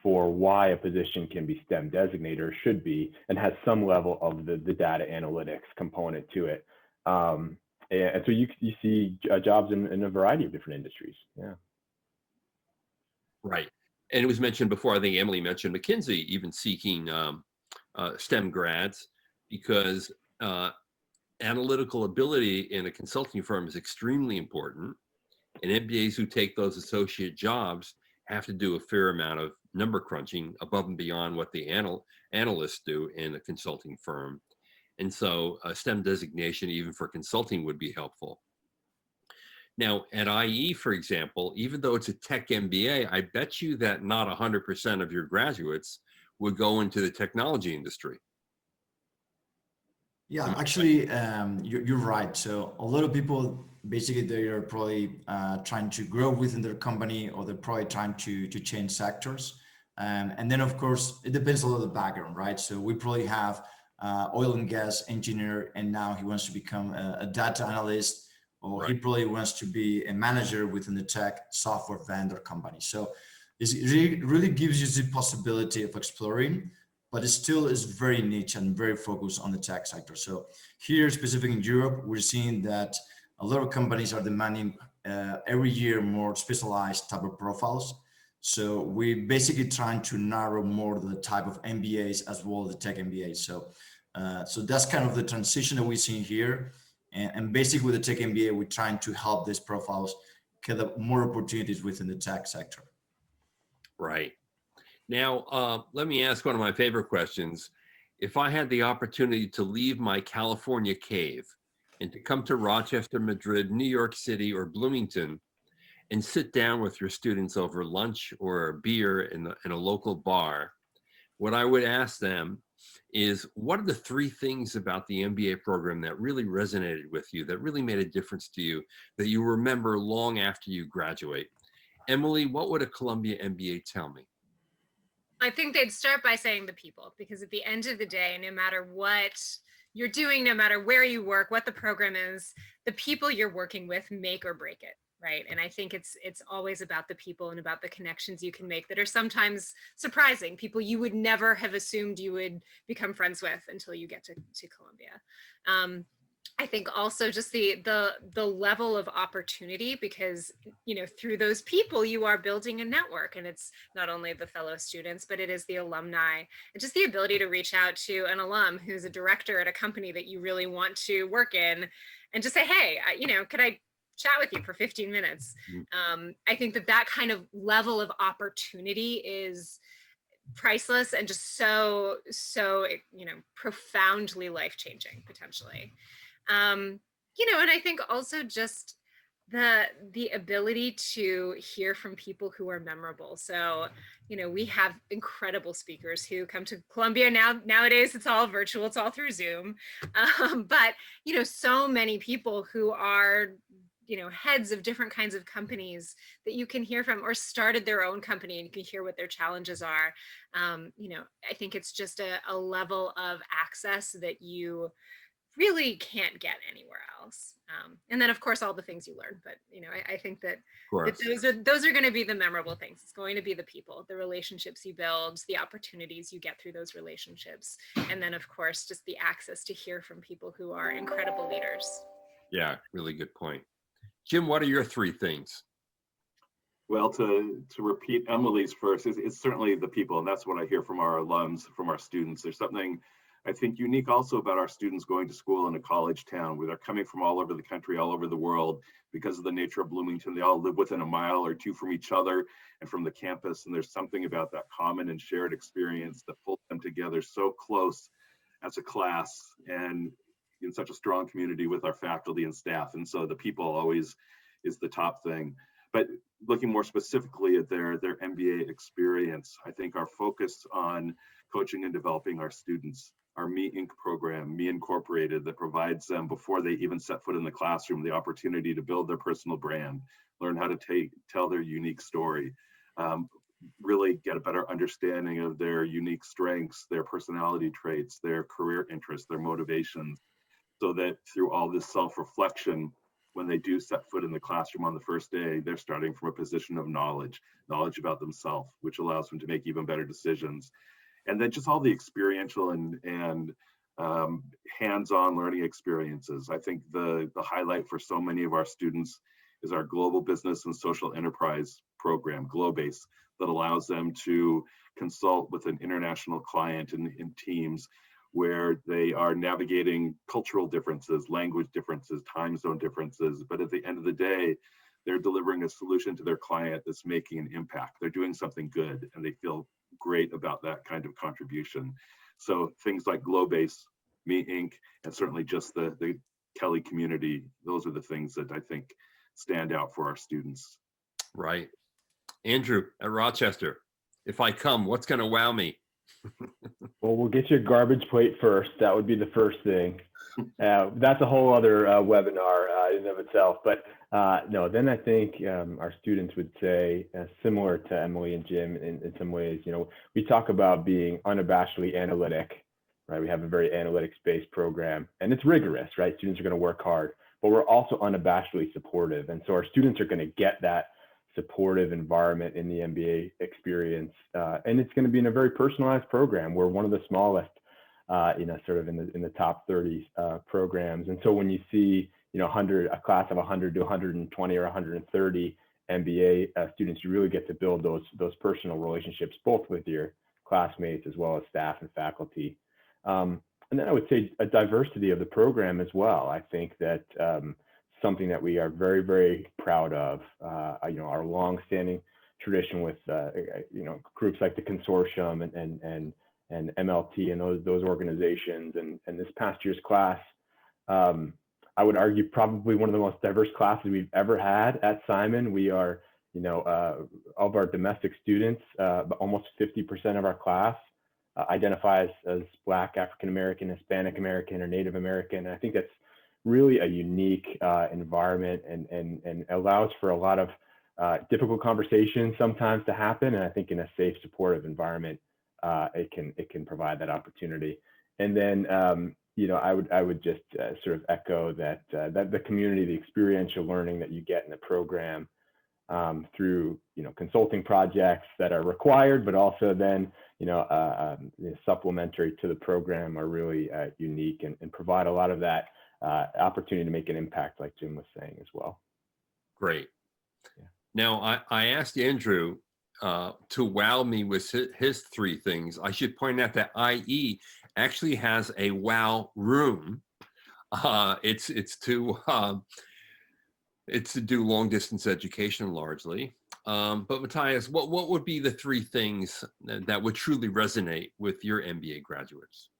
S3: for why a position can be STEM designated or should be, and has some level of the data analytics component to it. And so you see jobs in a variety of different industries. Yeah.
S1: Right. And it was mentioned before, I think Emily mentioned McKinsey even seeking STEM grads, because analytical ability in a consulting firm is extremely important. And MBAs who take those associate jobs have to do a fair amount of number crunching above and beyond what the analysts do in a consulting firm. And so a STEM designation, even for consulting, would be helpful. Now, at IE, for example, even though it's a tech MBA, I bet you that not 100% of your graduates would go into the technology industry.
S4: Yeah, actually, you're right. So a lot of people, basically, they are probably trying to grow within their company, or they're probably trying to change sectors. And then, of course, it depends a lot of the background, right? So we probably have oil and gas engineer, and now he wants to become a data analyst, or
S1: Right.
S4: he probably wants to be a manager within the tech software vendor company. So it really gives you the possibility of exploring, but it still is very niche and very focused on the tech sector. So here, specifically in Europe, we're seeing that a lot of companies are demanding every year more specialized type of profiles. So we're basically trying to narrow more the type of MBAs as well as the tech MBAs. So that's kind of the transition that we're seeing here. And basically with the tech MBA, we're trying to help these profiles get more opportunities within the tech sector.
S1: Right. Now, let me ask one of my favorite questions. If I had the opportunity to leave my California cave and to come to Rochester, Madrid, New York City, or Bloomington, and sit down with your students over lunch or a beer in a local bar, what I would ask them is, what are the 3 things about the MBA program that really resonated with you, that really made a difference to you, that you remember long after you graduate? Emily, what would a Columbia MBA tell me?
S2: I think they'd start by saying the people, because at the end of the day, no matter what you're doing, no matter where you work, what the program is, the people you're working with make or break it, right? And I think it's always about the people and about the connections you can make that are sometimes surprising, people you would never have assumed you would become friends with until you get to Columbia. I think also just the level of opportunity, because through those people you are building a network, and it's not only the fellow students, but it is the alumni, and just the ability to reach out to an alum who's a director at a company that you really want to work in, and just say, hey, could I chat with you for 15 minutes? I think that kind of level of opportunity is priceless, and just so profoundly life-changing potentially. And I think also just the ability to hear from people who are memorable. So, we have incredible speakers who come to Columbia nowadays. It's all virtual, it's all through Zoom. But, so many people who are, heads of different kinds of companies that you can hear from, or started their own company, and you can hear what their challenges are. I think it's just a level of access that you really can't get anywhere else. And then, of course, all the things you learn. But I think that those are going to be the memorable things. It's going to be the people, the relationships you build, the opportunities you get through those relationships, and then, of course, just the access to hear from people who are incredible leaders.
S1: Yeah, really good point. Jim, what are your 3 things?
S5: Well, to repeat Emily's first, it's certainly the people, and that's what I hear from our alums, from our students. There's something I think unique also about our students going to school in a college town, where they're coming from all over the country, all over the world. Because of the nature of Bloomington, they all live within a mile or 2 from each other and from the campus. And there's something about that common and shared experience that pulls them together so close as a class, and in such a strong community with our faculty and staff. And so the people always is the top thing. But looking more specifically at their MBA experience, I think our focus on coaching and developing our students our Me Inc. program, Me Incorporated, that provides them, before they even set foot in the classroom, the opportunity to build their personal brand, learn how to tell their unique story, really get a better understanding of their unique strengths, their personality traits, their career interests, their motivations, so that through all this self-reflection, when they do set foot in the classroom on the first day, they're starting from a position of knowledge about themselves, which allows them to make even better decisions. And then just all the experiential and hands-on learning experiences. I think the highlight for so many of our students is our Global Business and Social Enterprise program, GloBase, that allows them to consult with an international client in teams where they are navigating cultural differences, language differences, time zone differences. But at the end of the day, they're delivering a solution to their client that's making an impact. They're doing something good, and they feel great about that kind of contribution. So things like GloBase, Me Inc., and certainly just the Kelley community, those are the things that I think stand out for our students.
S1: Right. Andrew at Rochester, if I come, what's going to wow me?
S3: Well, we'll get you a garbage plate first. That would be the first thing. That's a whole other webinar in and of itself. But no, then I think our students would say, similar to Emily and Jim in some ways, we talk about being unabashedly analytic, right? We have a very analytics-based program, and it's rigorous, right? Students are going to work hard, but we're also unabashedly supportive. And so our students are going to get that supportive environment in the MBA experience. And it's going to be in a very personalized program. We're one of the smallest, sort of in the top 30 programs. And so when you see, a class of 100 to 120 or 130 MBA students, you really get to build those personal relationships, both with your classmates as well as staff and faculty. And then I would say a diversity of the program as well. I think that something that we are very, very proud of, our long-standing tradition with, groups like the consortium and MLT and those organizations. And this past year's class, I would argue probably one of the most diverse classes we've ever had at Simon. We are, of our domestic students, almost 50% of our class identifies as Black, African American, Hispanic American, or Native American. And I think that's really a unique environment and allows for a lot of difficult conversations sometimes to happen. And I think in a safe, supportive environment, it can provide that opportunity. And then, I would just sort of echo that the community, the experiential learning that you get in the program through, consulting projects that are required, but also then, supplementary to the program are really unique and provide a lot of that opportunity to make an impact, like Jim was saying as well.
S1: Great.
S3: Yeah.
S1: Now, I asked Andrew to wow me with his three things. I should point out that IE actually has a wow room. It's to do long distance education largely. But Matthias, what would be the three things that would truly resonate with your MBA graduates?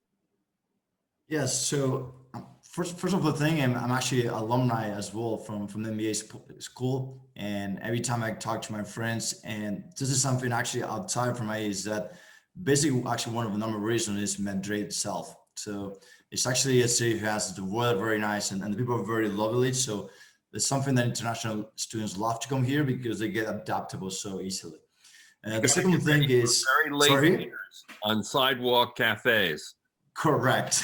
S4: Yes, so first of all, I'm actually alumni as well from the MBA school, and every time I talk to my friends, and this is something actually outside from IE, is that basically actually one of the number of reasons is Madrid itself. So it's actually a city who has the weather very nice and the people are very lovely. So it's something that international students love to come here because they get adaptable so easily. The second thing is
S1: very late on sidewalk cafes.
S4: Correct.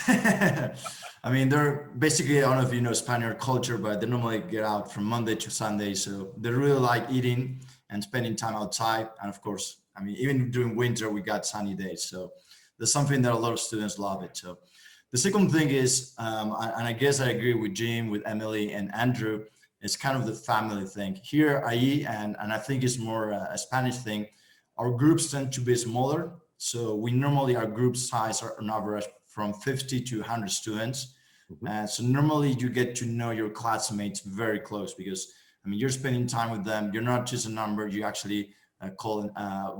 S4: I mean, they're basically, I don't know if you know Spaniard culture, but they normally get out from Monday to Sunday. So they really like eating and spending time outside. And of course, I mean, even during winter, we got sunny days. So there's something that a lot of students love it. So the second thing is, and I guess I agree with Jim, with Emily and Andrew, it's kind of the family thing. Here, IE, and I think it's more a Spanish thing, our groups tend to be smaller. So we normally, our group size are on average from 50 to 100 students.
S1: Mm-hmm.
S4: So normally you get to know your classmates very close because, I mean, you're spending time with them. You're not just a number, you actually call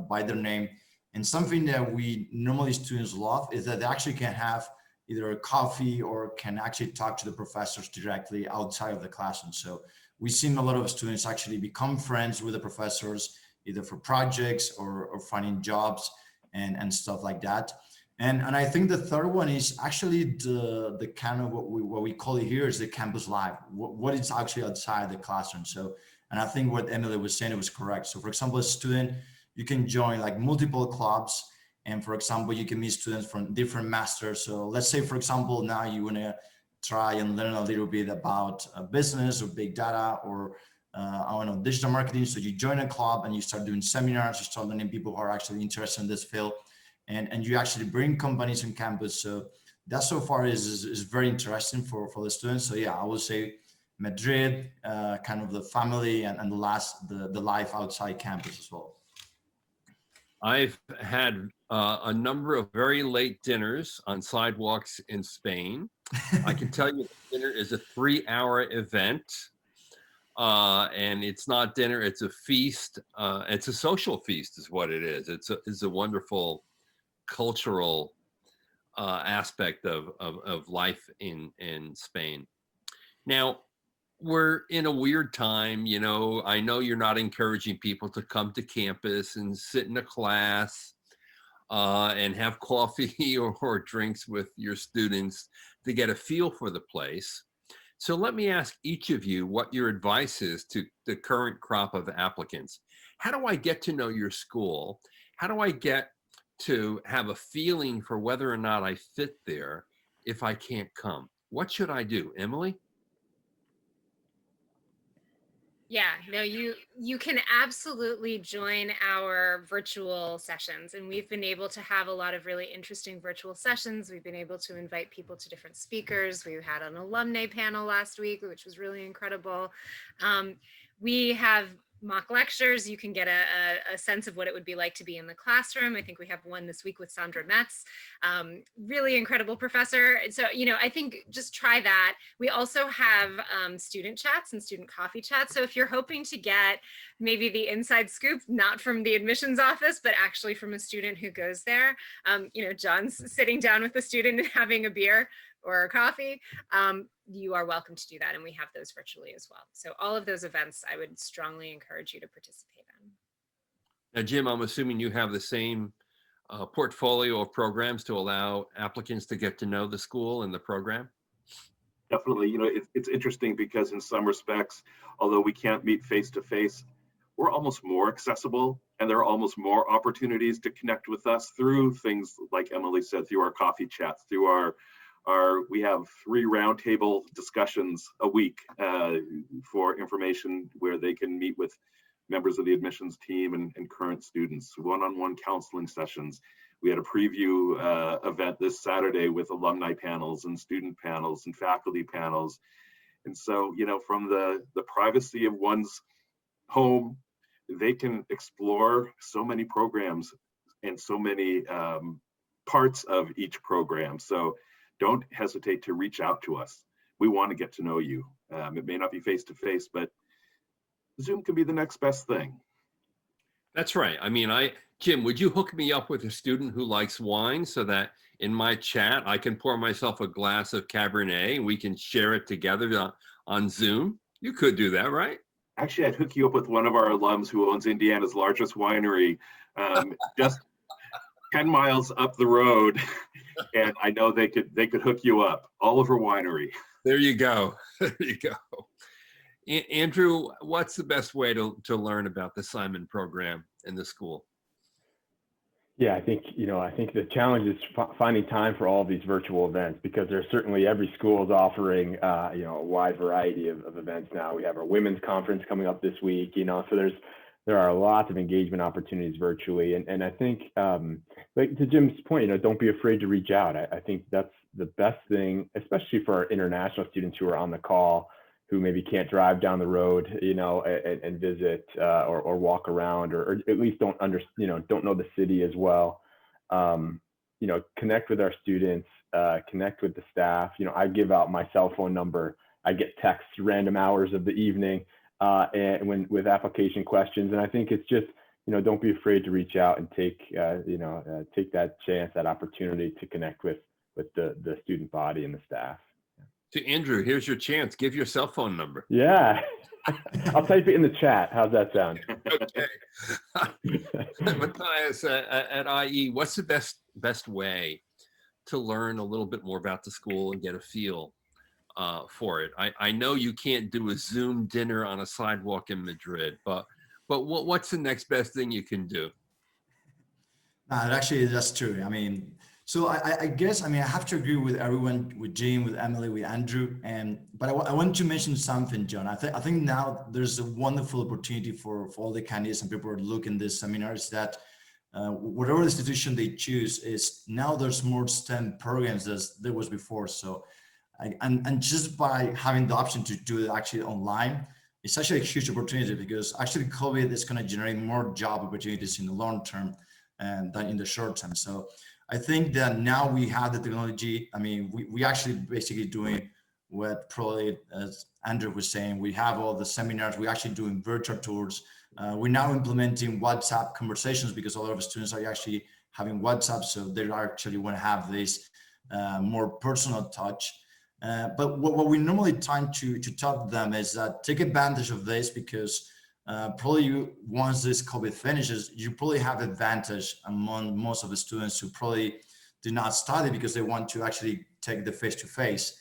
S4: by their name. And something that we normally students love is that they actually can have either a coffee or can actually talk to the professors directly outside of the classroom. So we've seen a lot of students actually become friends with the professors, either for projects or finding jobs and stuff like that. And I think the third one is actually the kind of what we call it here is the campus life, what is actually outside the classroom. So, and I think what Emily was saying, it was correct. So for example, a student, you can join like multiple clubs, and for example, you can meet students from different masters. So let's say, for example, now you want to try and learn a little bit about business or big data or I don't know, digital marketing. So you join a club and you start doing seminars, you start learning people who are actually interested in this field, and you actually bring companies on campus. So that so far is very interesting for the students. So yeah, I would say Madrid, kind of the family, and the last, the life outside campus as well.
S1: I've had a number of very late dinners on sidewalks in Spain. I can tell you dinner is a 3-hour event. And it's not dinner, it's a feast. It's a social feast is what it is. It's a wonderful cultural aspect of life in Spain. Now, we're in a weird time, you know. I know you're not encouraging people to come to campus and sit in a class and have coffee or drinks with your students to get a feel for the place. So let me ask each of you what your advice is to the current crop of applicants. How do I get to know your school? How do I get to have a feeling for whether or not I fit there if I can't come? What should I do? Emily?
S2: Yeah, no, you can absolutely join our virtual sessions, and we've been able to have a lot of really interesting virtual sessions. We've been able to invite people to different speakers. We had an alumni panel last week, which was really incredible. We have mock lectures. You can get a sense of what it would be like to be in the classroom. I think we have one this week with Sandra Metz, really incredible professor. So, you know, I think just try that. We also have student chats and student coffee chats. So if you're hoping to get maybe the inside scoop, not from the admissions office, but actually from a student who goes there, you know, John's sitting down with the student and having a beer or a coffee, you are welcome to do that. And we have those virtually as well. So all of those events, I would strongly encourage you to participate in.
S1: Now, Jim, I'm assuming you have the same portfolio of programs to allow applicants to get to know the school and the program?
S5: Definitely. You know, it's interesting because in some respects, although we can't meet face to face, we're almost more accessible, and there are almost more opportunities to connect with us through things like Emily said, through our coffee chats, through our we have 3 roundtable discussions a week for information where they can meet with members of the admissions team and current students, one-on-one counseling sessions. We had a preview event this Saturday with alumni panels and student panels and faculty panels. And so, you know, from the privacy of one's home, they can explore so many programs and so many parts of each program. So don't hesitate to reach out to us. We want to get to know you. It may not be face to face, but Zoom can be the next best thing.
S1: That's right. I mean, Jim, would you hook me up with a student who likes wine so that in my chat, I can pour myself a glass of Cabernet and we can share it together on Zoom? You could do that, right?
S5: Actually, I'd hook you up with one of our alums who owns Indiana's largest winery, just 10 miles up the road. And I know they could hook you up. Oliver Winery.
S1: There you go. There you go. Andrew, what's the best way to learn about the Simon program in the school?
S3: Yeah, I think the challenge is finding time for all of these virtual events, because there's certainly every school is offering, a wide variety of events now. We have our women's conference coming up this week, so there are lots of engagement opportunities virtually. And I think, like to Jim's point, don't be afraid to reach out. I think that's the best thing, especially for our international students who are on the call, who maybe can't drive down the road, and visit or walk around, or at least don't know the city as well. Connect with our students, connect with the staff. I give out my cell phone number. I get texts random hours of the evening and with application questions. And I think it's just, don't be afraid to reach out and take that chance, that opportunity to connect with the student body and the staff.
S1: To Andrew, here's your chance. Give your cell phone number.
S3: Yeah. I'll type it in the chat. How's that sound?
S1: Okay. Matthias at IE, what's the best way to learn a little bit more about the school and get a feel for it. I know you can't do a Zoom dinner on a sidewalk in Madrid, but what's the next best thing you can do?
S4: Actually, that's true. I mean, so I guess, I mean, I have to agree with everyone, with Jim, with Emily, with Andrew, but I want to mention something, John. I think now there's a wonderful opportunity for all the candidates and people who are looking these seminars that whatever institution they choose is now there's more STEM programs as there was before. So, and just by having the option to do it actually online, it's actually a huge opportunity because actually COVID is going to generate more job opportunities in the long term than in the short term. So I think that now we have the technology. I mean, we actually basically doing what probably, as Andrew was saying, we have all the seminars, we're actually doing virtual tours. We're now implementing WhatsApp conversations because a lot of students are actually having WhatsApp. So they actually want to have this more personal touch. But what we normally try to tell them is that take advantage of this because probably once this COVID finishes, you probably have advantage among most of the students who probably do not study because they want to actually take the face-to-face.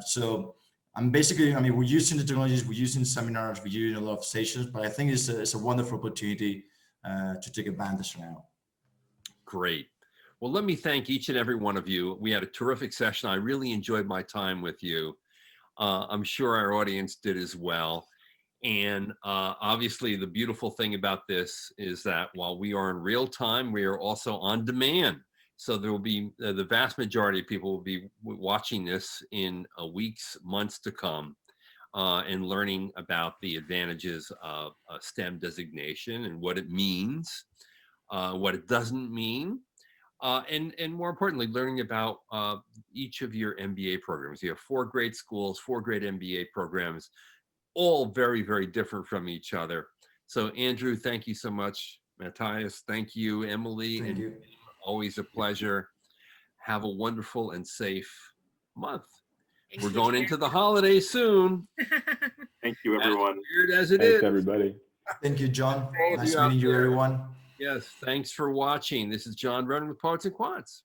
S4: So I'm basically, I mean, we're using the technologies, we're using seminars, we're using a lot of sessions, but I think it's a wonderful opportunity to take advantage now.
S1: Great. Well, let me thank each and every one of you. We had a terrific session. I really enjoyed my time with you. I'm sure our audience did as well. And obviously, the beautiful thing about this is that while we are in real time, we are also on demand. So there will be the vast majority of people will be watching this in weeks, months to come, and learning about the advantages of STEM designation and what it means, what it doesn't mean. And more importantly, learning about each of your MBA programs. You have 4 great schools, 4 great MBA programs, all very, very different from each other. So Andrew, thank you so much. Matthias, thank you. Emily,
S4: Thank
S1: and
S4: you.
S1: always a pleasure. Have a wonderful and safe month.
S2: Thank
S1: We're
S2: you,
S1: going
S2: Chair.
S1: into the holidays soon.
S5: Thank you, everyone.
S1: As weird as it
S3: Thanks,
S1: is.
S3: everybody.
S4: Thank you, John.
S1: All of
S4: Nice
S1: you out
S4: meeting you,
S1: there.
S4: everyone.
S1: Yes, thanks for watching. This is John Byrne with Poets and Quants.